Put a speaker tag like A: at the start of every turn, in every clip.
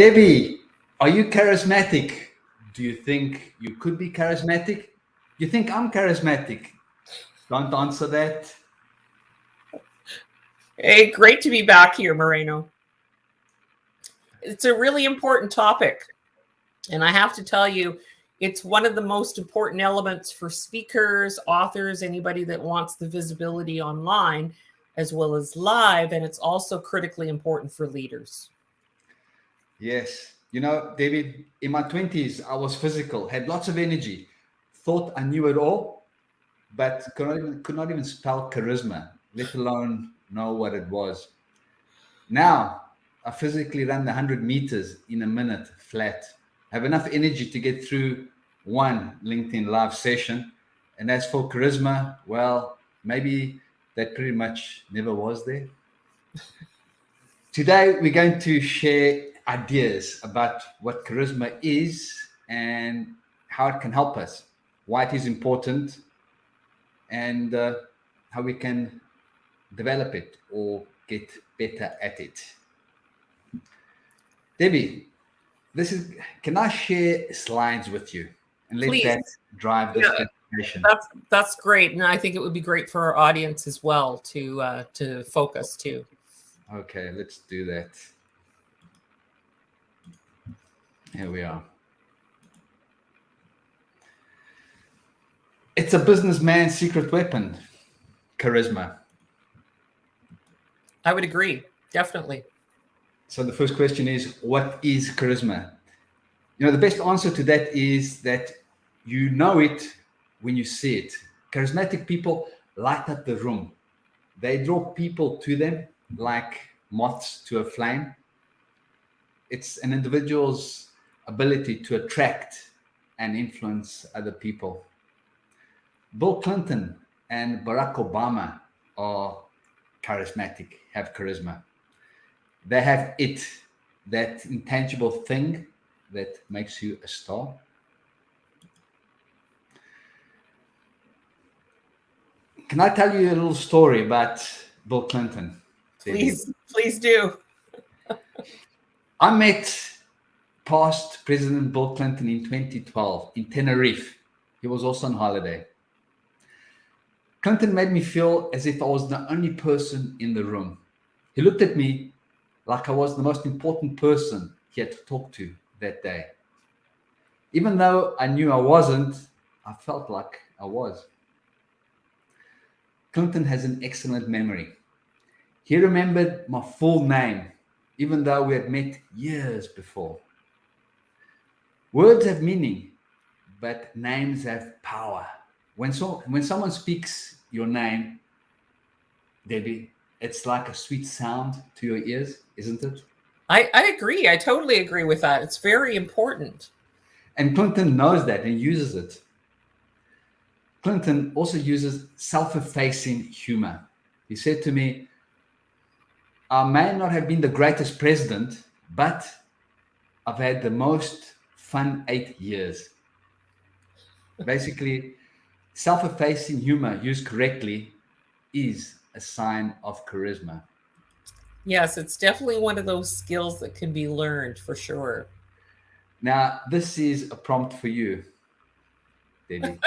A: Debbie, are you charismatic? Do you think you could be charismatic? You think I'm charismatic? Don't answer that.
B: Hey, great to be back here, Moreno. It's a really important topic. And I have to tell you, it's one of the most important elements for speakers, authors, anybody that wants the visibility online as well as live. And it's also critically important for leaders.
A: Yes. You know, David, in my 20s, I was physical, had lots of energy, thought I knew it all, but could not even spell charisma, let alone know what it was. Now, I physically run the 100 meters in a minute flat. I have enough energy to get through one LinkedIn live session. And as for charisma, well, maybe that pretty much never was there. Today, we're going to share ideas about what charisma is and how it can help us, why it is important, and how we can develop it or get better at it. Debbie, can I share slides with you and let
B: Please.
A: that drive this presentation?
B: That's great. And I think it would be great for our audience as well to focus too.
A: Okay, let's do that. Here we are. It's a businessman's secret weapon, charisma.
B: I would agree, definitely.
A: So the first question is, what is charisma? You know, the best answer to that is that you know it when you see it. Charismatic people light up the room. They draw people to them like moths to a flame. It's an individual's ability to attract and influence other people. Bill Clinton and Barack Obama are charismatic, have charisma. They have it, that intangible thing that makes you a star. Can I tell you a little story about Bill Clinton?
B: Please do.
A: I met past President Bill Clinton in 2012 in Tenerife. He was also on holiday. Clinton made me feel as if I was the only person in the room. He looked at me like I was the most important person he had to talk to that day. Even though I knew I wasn't, I felt like I was. Clinton has an excellent memory. He remembered my full name, even though we had met years before. Words have meaning, but names have power. When someone speaks your name, Debbie, it's like a sweet sound to your ears, isn't it?
B: I agree. I totally agree with that. It's very important.
A: And Clinton knows that and uses it. Clinton also uses self-effacing humor. He said to me, I may not have been the greatest president, but I've had the most fun 8 years. Basically, self-effacing humor used correctly is a sign of charisma.
B: Yes, it's definitely one of those skills that can be learned for sure.
A: Now, this is a prompt for you, Debbie.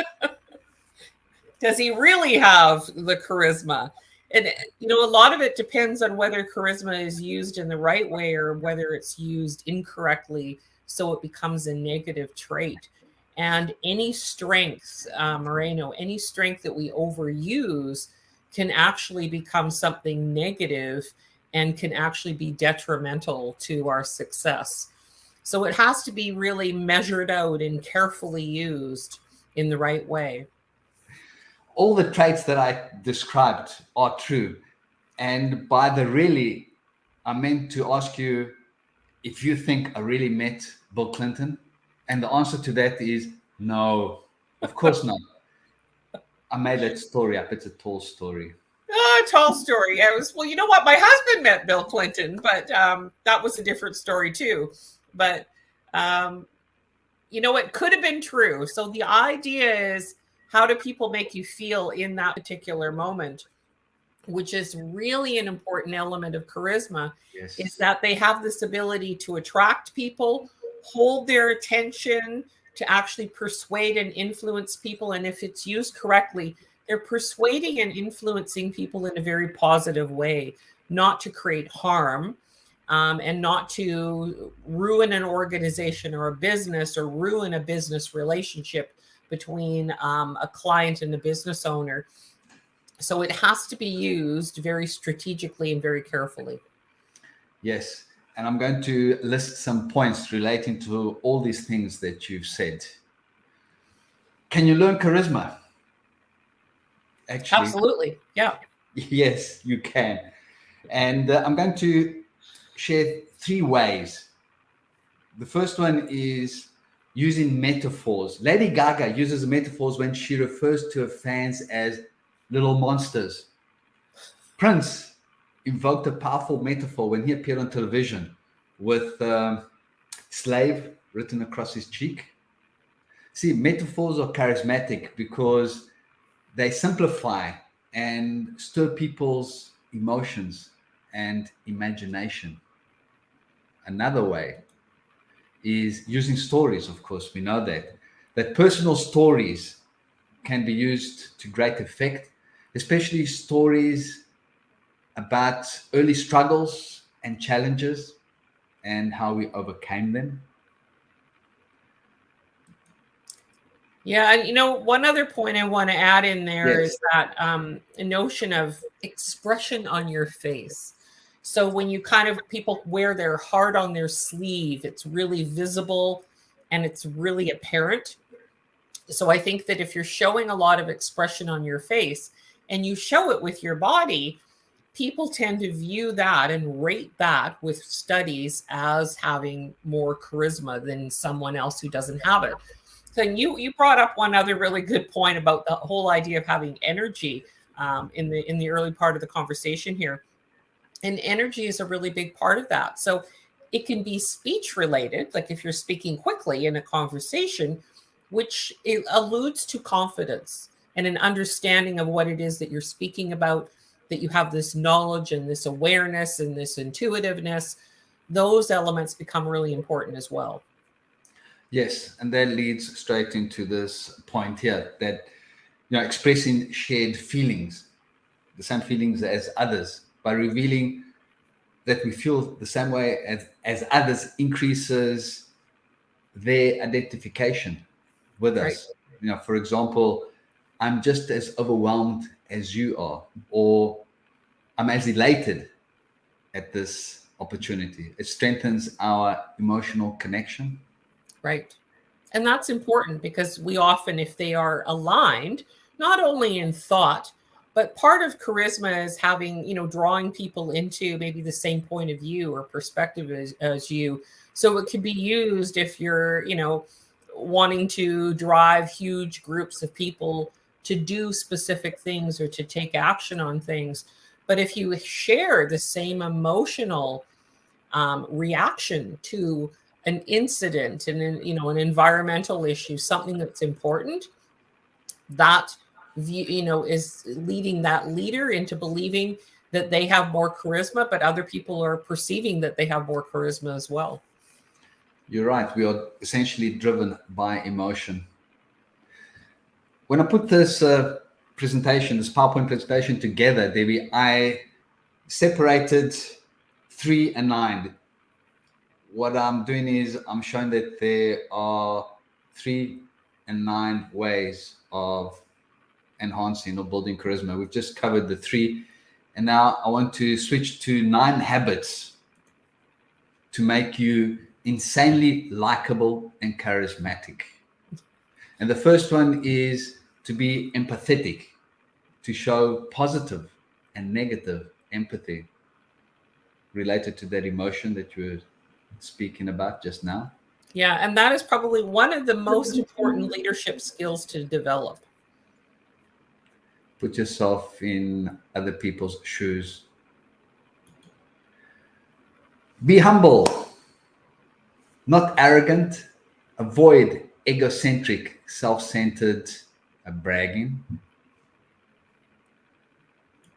B: Does he really have the charisma? And, you know, a lot of it depends on whether charisma is used in the right way or whether it's used incorrectly, so it becomes a negative trait. And any strength, Moreno, any strength that we overuse can actually become something negative and can actually be detrimental to our success. So it has to be really measured out and carefully used in the right way.
A: All the traits that I described are true. And by the really, I meant to ask you if you think I really met Bill Clinton. And the answer to that is no, of course not. I made that story up. It's a tall story.
B: Tall story. Well, you know what? My husband met Bill Clinton, but that was a different story too. But, you know, it could have been true. So the idea is, how do people make you feel in that particular moment? which is really an important element of charisma,
A: Yes.
B: is that they have this ability to attract people, hold their attention, to actually persuade and influence people. And if it's used correctly, they're persuading and influencing people in a very positive way, not to create harm, and not to ruin an organization or a business, or ruin a business relationship between a client and a business owner. So it has to be used very strategically and very carefully.
A: Yes. And I'm going to list some points relating to all these things that you've said. Can you learn charisma? Actually,
B: Absolutely. Yeah.
A: yes, you can. And I'm going to share 3 ways. The first one is using metaphors. Lady Gaga uses metaphors when she refers to her fans as little monsters. Prince invoked a powerful metaphor when he appeared on television with slave written across his cheek. See, metaphors are charismatic because they simplify and stir people's emotions and imagination. Another way is using stories. Of course, we know that personal stories can be used to great effect, especially stories about early struggles and challenges and how we overcame them.
B: Yeah. And, one other point I want to add in there
A: Yes.
B: is that a notion of expression on your face. So when you people wear their heart on their sleeve, it's really visible and it's really apparent. So I think that if you're showing a lot of expression on your face and you show it with your body, people tend to view that and rate that with studies as having more charisma than someone else who doesn't have it. So you brought up one other really good point about the whole idea of having energy, in the early part of the conversation here, and energy is a really big part of that. So it can be speech related, like if you're speaking quickly in a conversation, which it alludes to confidence and an understanding of what it is that you're speaking about, that you have this knowledge and this awareness and this intuitiveness. Those elements become really important as well.
A: Yes, and that leads straight into this point here that expressing shared feelings, the same feelings as others, by revealing that we feel the same way as others, increases their identification with
B: Right.
A: us. For example, I'm just as overwhelmed as you are, or I'm as elated at this opportunity. It strengthens our emotional connection.
B: Right. And that's important because we often, if they are aligned, not only in thought, but part of charisma is having, drawing people into maybe the same point of view or perspective as you. So it can be used if you're, wanting to drive huge groups of people to do specific things or to take action on things. But if you share the same emotional reaction to an incident and an environmental issue, something that's important, that is leading that leader into believing that they have more charisma, but other people are perceiving that they have more charisma as well.
A: You're right. We are essentially driven by emotion. When I put this presentation, this PowerPoint presentation together, Debbie, I separated 3 and 9. What I'm doing is I'm showing that there are 3 and 9 ways of enhancing or building charisma. We've just covered the 3, and now I want to switch to 9 habits to make you insanely likable and charismatic. And the first one is to be empathetic, to show positive and negative empathy related to that emotion that you were speaking about just now.
B: Yeah, and that is probably one of the most important leadership skills to develop.
A: Put yourself in other people's shoes. Be humble, not arrogant. Avoid egocentric, self-centered bragging.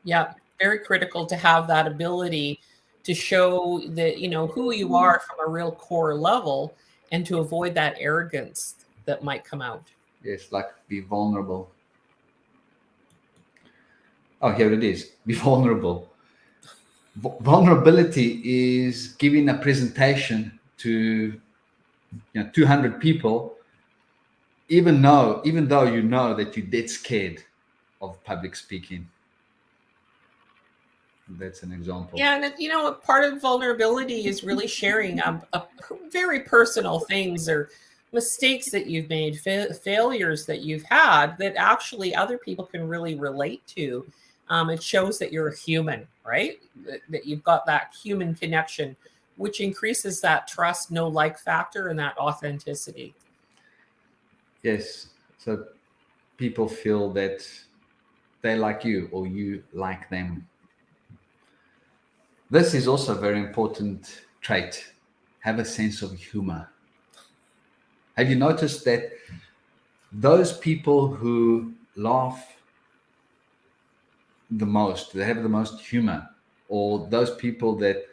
B: Yeah. Very critical to have that ability to show that, who you are from a real core level, and to avoid that arrogance that might come out.
A: Yes, like be vulnerable. Oh, here it is. Be vulnerable. Vulnerability is giving a presentation to 200 people, even though you know that you're dead scared of public speaking. That's an example.
B: Yeah, and part of vulnerability is really sharing very personal things, or mistakes that you've made, failures that you've had, that actually other people can really relate to. It shows that you're a human, right? That you've got that human connection, which increases that trust, know, like factor, and that authenticity.
A: Yes. So people feel that they like you or you like them. This is also a very important trait. Have a sense of humor. Have you noticed that those people who laugh the most, they have the most humor, or those people that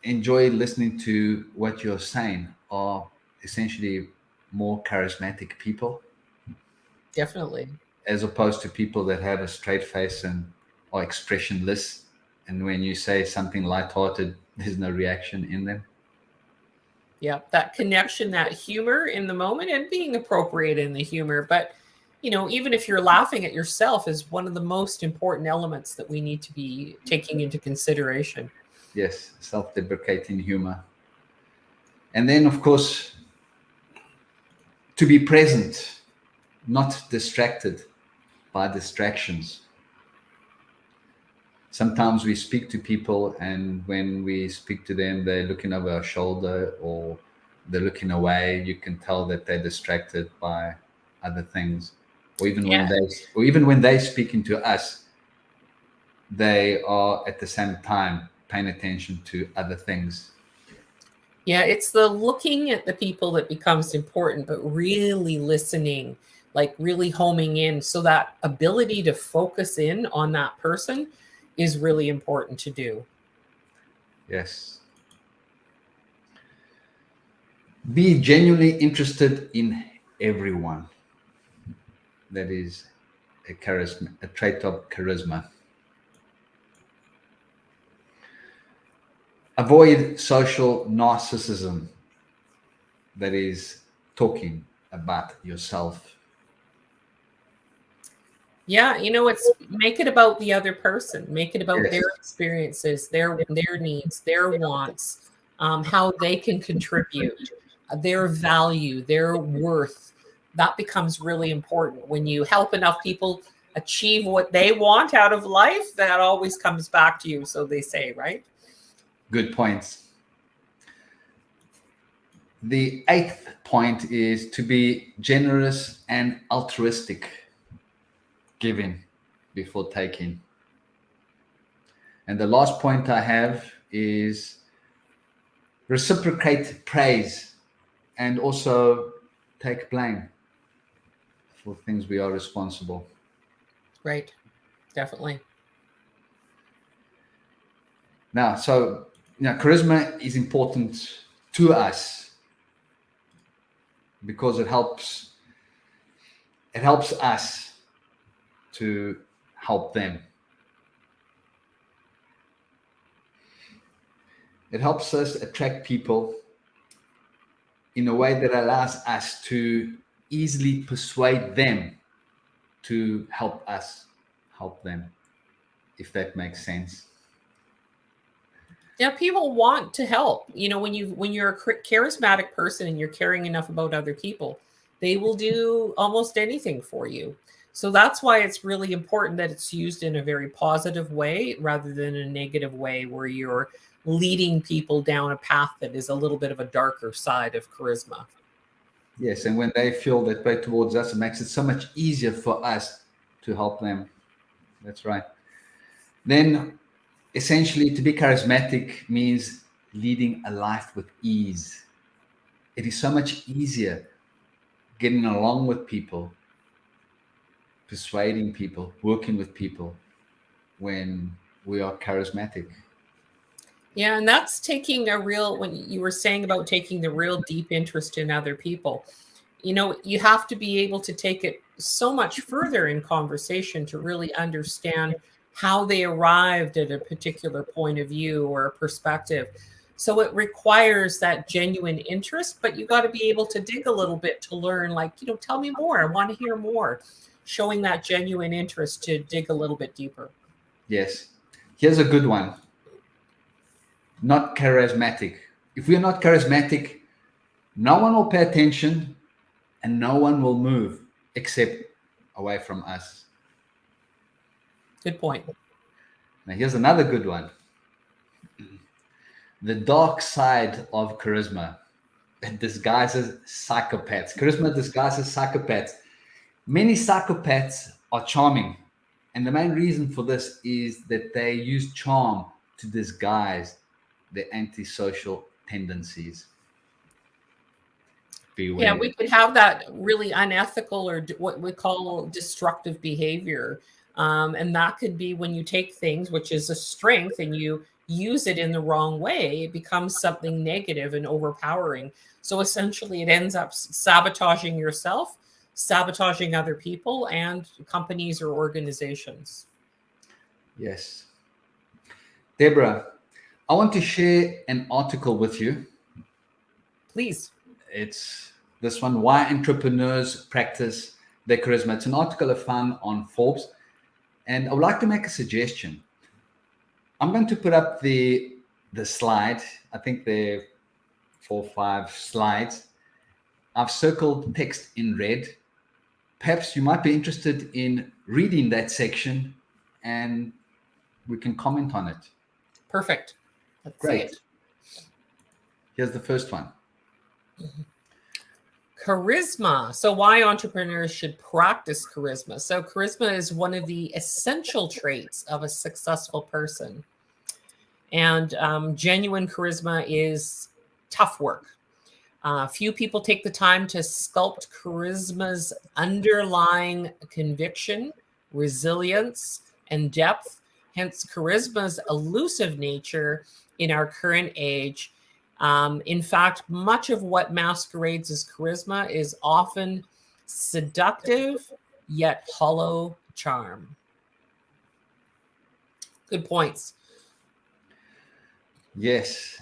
A: enjoy listening to what you're saying, are essentially more charismatic people,
B: Definitely.
A: as opposed to people that have a straight face and are expressionless. And when you say something lighthearted, there's no reaction in them.
B: Yeah, that connection, that humor in the moment, and being appropriate in the humor. But, even if you're laughing at yourself, is one of the most important elements that we need to be taking into consideration.
A: Yes, self-deprecating humor. And then, of course, to be present, not distracted by distractions. Sometimes we speak to people, and when we speak to them, they're looking over our shoulder or they're looking away. You can tell that they're distracted by other things. Or even
B: Yeah.
A: when they're speaking to us, they are at the same time paying attention to other things.
B: Yeah, it's the looking at the people that becomes important, but really listening, like really homing in. So that ability to focus in on that person is really important to do.
A: Yes. Be genuinely interested in everyone. That is a trait of charisma. Avoid social narcissism. That is talking about yourself.
B: Yeah, it's make it about the other person, make it about
A: Yes.
B: their experiences, their needs, their wants, how they can contribute, their value, their worth. That becomes really important when you help enough people achieve what they want out of life. That always comes back to you, so they say, right?
A: Good points. The eighth point is to be generous and altruistic, giving before taking. And the last point I have is reciprocate praise and also take blame for things we are responsible.
B: Right. Definitely.
A: Now, so charisma is important to us because it helps us to help them. It helps us attract people in a way that allows us to easily persuade them to help us help them, if that makes sense.
B: Yeah, people want to help. When you're a charismatic person and you're caring enough about other people, they will do almost anything for you. So that's why it's really important that it's used in a very positive way rather than a negative way where you're leading people down a path that is a little bit of a darker side of charisma.
A: Yes, and when they feel that way towards us, it makes it so much easier for us to help them. That's right. Then, essentially, to be charismatic means leading a life with ease. It is so much easier getting along with people, persuading people, working with people, when we are charismatic.
B: Yeah, and that's taking a real, when you were saying about taking the real deep interest in other people, you have to be able to take it so much further in conversation to really understand how they arrived at a particular point of view or a perspective. So it requires that genuine interest, but you got to be able to dig a little bit to learn, like, tell me more. I want to hear more. Showing that genuine interest to dig a little bit deeper.
A: Yes. Here's a good one. Not charismatic. If we're not charismatic, no one will pay attention and no one will move except away from us.
B: Good point.
A: Now, here's another good one. The dark side of charisma. It disguises psychopaths. Charisma disguises psychopaths. Many psychopaths are charming. And the main reason for this is that they use charm to disguise their antisocial tendencies. Beware.
B: Yeah, we could have that really unethical or what we call destructive behavior. And that could be when you take things, which is a strength, and you use it in the wrong way, it becomes something negative and overpowering. So essentially, it ends up sabotaging yourself, sabotaging other people and companies or organizations.
A: Yes. Deborah, I want to share an article with you.
B: Please.
A: It's this one, Why Entrepreneurs Practice Their Charisma. It's an article I found on Forbes. And I would like to make a suggestion. I'm going to put up the slide. I think there are 4 or 5 slides. I've circled text in red. Perhaps you might be interested in reading that section and we can comment on it.
B: Perfect.
A: Let's Great. Here's the first one.
B: Charisma. So why entrepreneurs should practice charisma. So charisma is one of the essential traits of a successful person. And genuine charisma is tough work. Few people take the time to sculpt charisma's underlying conviction, resilience, and depth. Hence, charisma's elusive nature in our current age. In fact, much of what masquerades as charisma is often seductive, yet hollow charm. Good points.
A: Yes.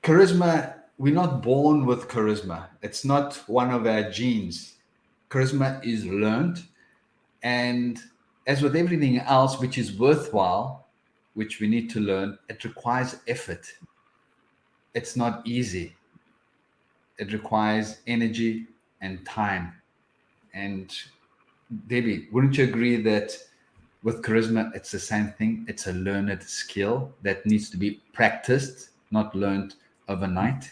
A: Charisma, we're not born with charisma. It's not one of our genes. Charisma is learned. And as with everything else which is worthwhile, which we need to learn, it requires effort. It's not easy. It requires energy and time. And Debbie, wouldn't you agree that with charisma, it's the same thing? It's a learned skill that needs to be practiced, not learned overnight.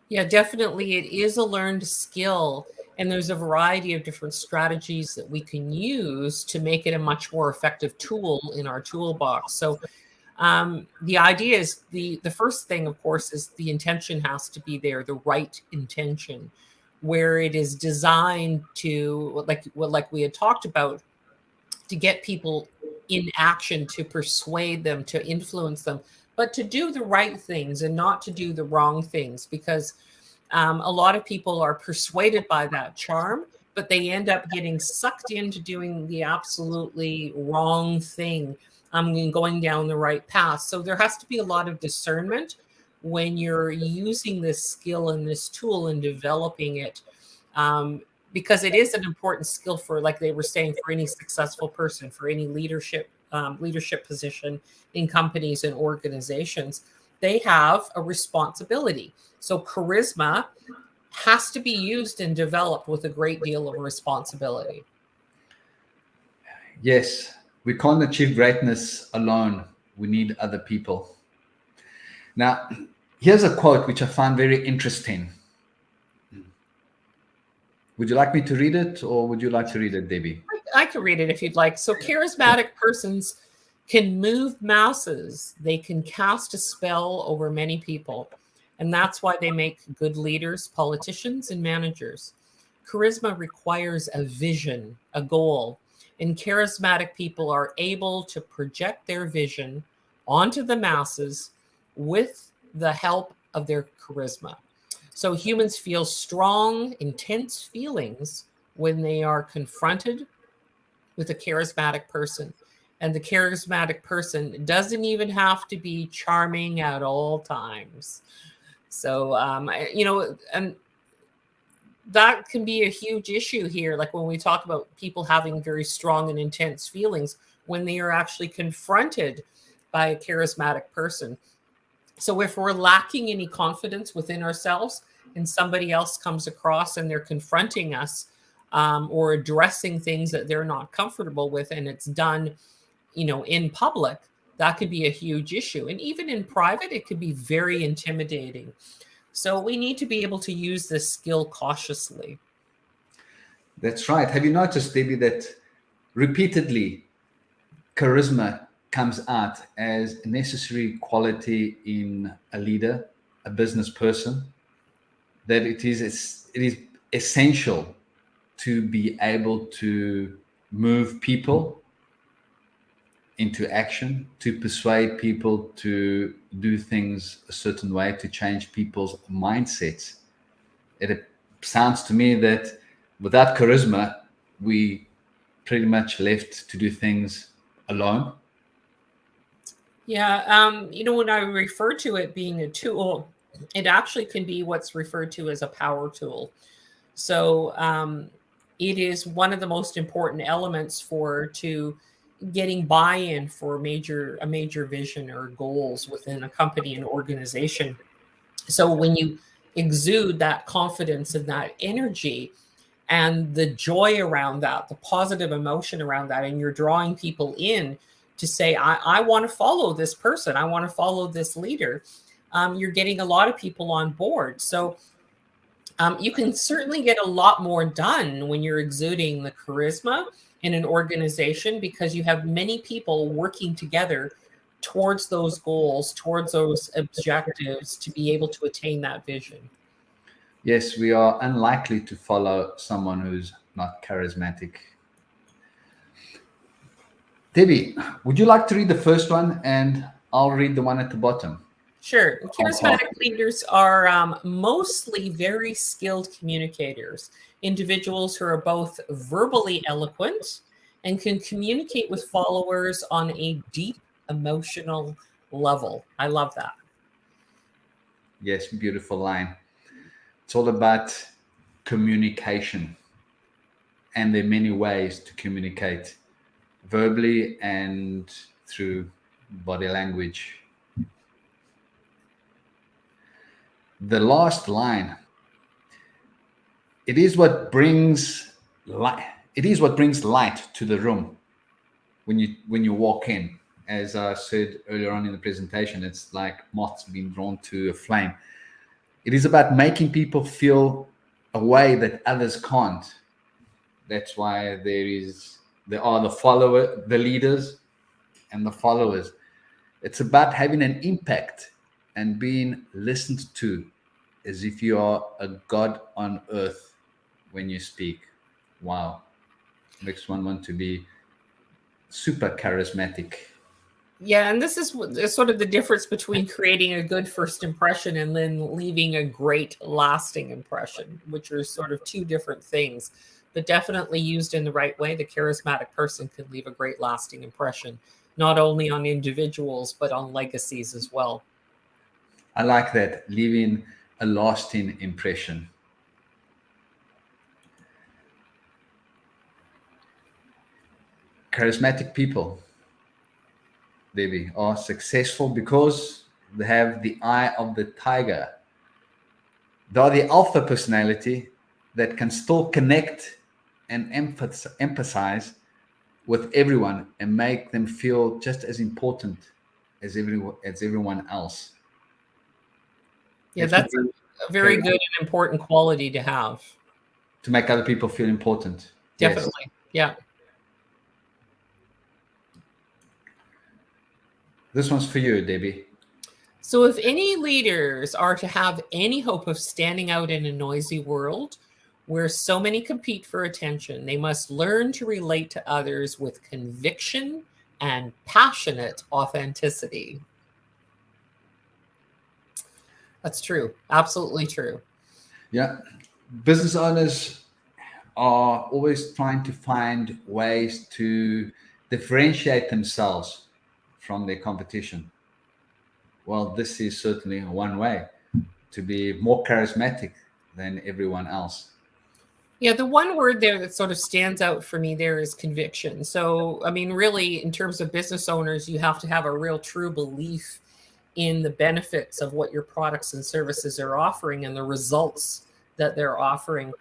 B: Yeah, definitely. It is a learned skill. And there's a variety of different strategies that we can use to make it a much more effective tool in our toolbox. So the idea is the first thing, of course, is the intention has to be there, the right intention, where it is designed to, like we had talked about, to get people in action, to persuade them, to influence them, but to do the right things and not to do the wrong things, because a lot of people are persuaded by that charm, but they end up getting sucked into doing the absolutely wrong thing, and going down the right path. So there has to be a lot of discernment when you're using this skill and this tool and developing it, because it is an important skill for, like they were saying, for any successful person, for any leadership position in companies and organizations. They have a responsibility. So charisma has to be used and developed with a great deal of responsibility.
A: Yes, we can't achieve greatness alone. We need other people. Now, here's a quote which I found very interesting. Would you like me to read it, or would you like to read it, Debbie?
B: I can read it if you'd like. So charismatic persons can move masses. They can cast a spell over many people. And that's why they make good leaders, politicians, and managers. Charisma requires a vision, a goal. And charismatic people are able to project their vision onto the masses with the help of their charisma. So humans feel strong, intense feelings when they are confronted with a charismatic person. And the charismatic person doesn't even have to be charming at all times. So, and that can be a huge issue here. Like when we talk about people having very strong and intense feelings when they are actually confronted by a charismatic person. So if we're lacking any confidence within ourselves and somebody else comes across and they're confronting us, or addressing things that they're not comfortable with, and it's done, in public, that could be a huge issue. And even in private, it could be very intimidating. So we need to be able to use this skill cautiously.
A: That's right. Have you noticed, Debbie, that repeatedly charisma comes out as a necessary quality in a leader, a business person, that it is essential to be able to move people into action, to persuade people to do things a certain way, to change people's mindsets. It sounds to me that without charisma, we pretty much left to do things alone.
B: Yeah, when I refer to it being a tool, it actually can be what's referred to as a power tool. So it is one of the most important elements to getting buy-in for a major vision or goals within a company and organization. So when you exude that confidence and that energy and the joy around that, the positive emotion around that, and you're drawing people in to say, I want to follow this person, I want to follow this leader, you're getting a lot of people on board. So you can certainly get a lot more done when you're exuding the charisma in an organization, because you have many people working together towards those goals, towards those objectives, to be able to attain that vision.
A: Yes, we are unlikely to follow someone who's not charismatic. Debbie, would you like to read the first one and I'll read the one at the bottom?
B: Sure. Charismatic leaders are mostly very skilled communicators, individuals who are both verbally eloquent and can communicate with followers on a deep emotional level. I love that.
A: Yes, beautiful line. It's all about communication. And there are many ways to communicate, verbally and through body language. The last line, it is what brings light. It is what brings light to the room when you walk in. As I said earlier on in the presentation, it's like moths being drawn to a flame. It is about making people feel a way that others can't. That's why there are the leaders and the followers. It's about having an impact and being listened to as if you are a god on earth when you speak. Wow. Makes one want to be super charismatic.
B: Yeah, and this is sort of the difference between creating a good first impression and then leaving a great lasting impression, which are sort of two different things. But definitely used in the right way, the charismatic person can leave a great lasting impression, not only on individuals, but on legacies as well.
A: I like that, leaving a lasting impression. Charismatic people, Debbie, are successful because they have the eye of the tiger. They are the alpha personality that can still connect and emphasize with everyone and make them feel just as important as everyone else.
B: Yeah, that's a very good and important quality to have.
A: To make other people feel important.
B: Definitely.
A: Yes.
B: Yeah.
A: This one's for you, Debbie.
B: So if any leaders are to have any hope of standing out in a noisy world, where so many compete for attention, they must learn to relate to others with conviction and passionate authenticity. That's true. Absolutely true.
A: Yeah. Business owners are always trying to find ways to differentiate themselves from their competition. Well, this is certainly one way to be more charismatic than everyone else.
B: Yeah, the one word there that sort of stands out for me there is conviction. So, I mean, really, in terms of business owners, you have to have a real true belief in the benefits of what your products and services are offering and the results that they're offering.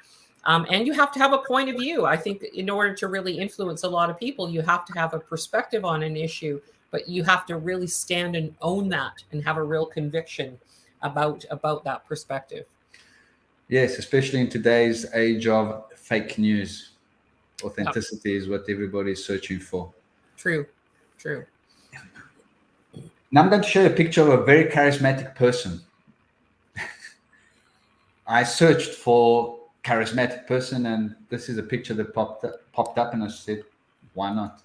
B: And you have to have a point of view. I think in order to really influence a lot of people, you have to have a perspective on an issue, but you have to really stand and own that and have a real conviction about that perspective.
A: Yes, especially in today's age of fake news. Authenticity is what everybody is searching for.
B: True, true.
A: Now I'm going to show you a picture of a very charismatic person. I searched for charismatic person, and this is a picture that popped up, and I said, why not?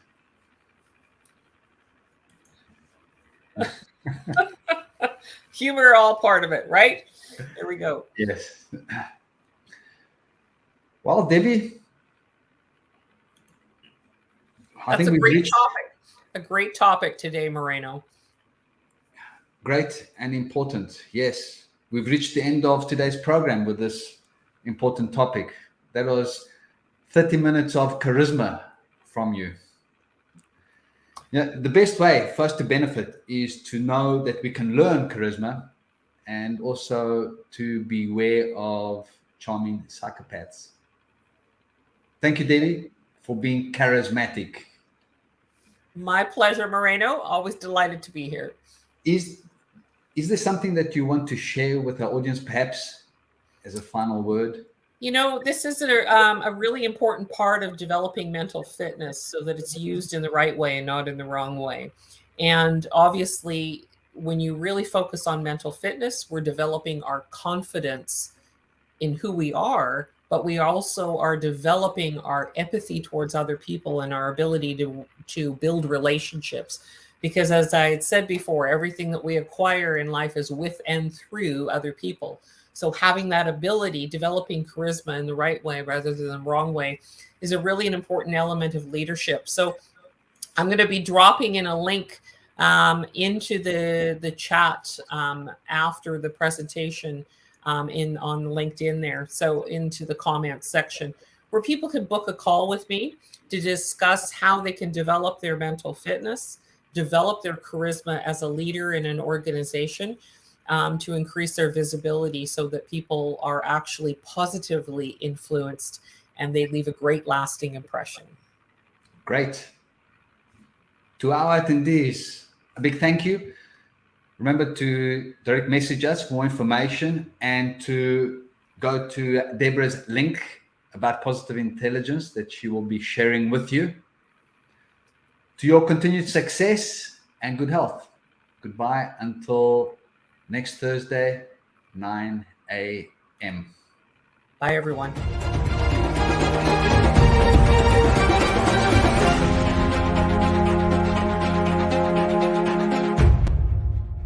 B: Humor, all part of it, right? There we go.
A: Yes. Well, Debbie,
B: That's a great topic. A great topic today, Moreno.
A: Great and important. Yes. We've reached the end of today's program with this important topic. That was 30 minutes of charisma from you. Yeah, the best way for us to benefit is to know that we can learn charisma and also to beware of charming psychopaths. Thank you, Debbie, for being charismatic.
B: My pleasure, Moreno. Always delighted to be here.
A: Is there something that you want to share with our audience, perhaps, as a final word?
B: You know, this is a really important part of developing mental fitness so that it's used in the right way and not in the wrong way. And obviously, when you really focus on mental fitness, we're developing our confidence in who we are, but we also are developing our empathy towards other people and our ability to build relationships. Because as I had said before, everything that we acquire in life is with and through other people. So having that ability, developing charisma in the right way rather than the wrong way, is an important element of leadership. So I'm going to be dropping in a link into the chat after the presentation on LinkedIn there. So into the comments section where people can book a call with me to discuss how they can develop their mental fitness, develop their charisma as a leader in an organization, to increase their visibility so that people are actually positively influenced and they leave a great lasting impression.
A: Great. To our attendees, a big thank you. Remember to direct message us for more information and to go to Deborah's link about positive intelligence that she will be sharing with you. To your continued success and good health. Goodbye until next Thursday, 9 a.m.
B: Bye, everyone.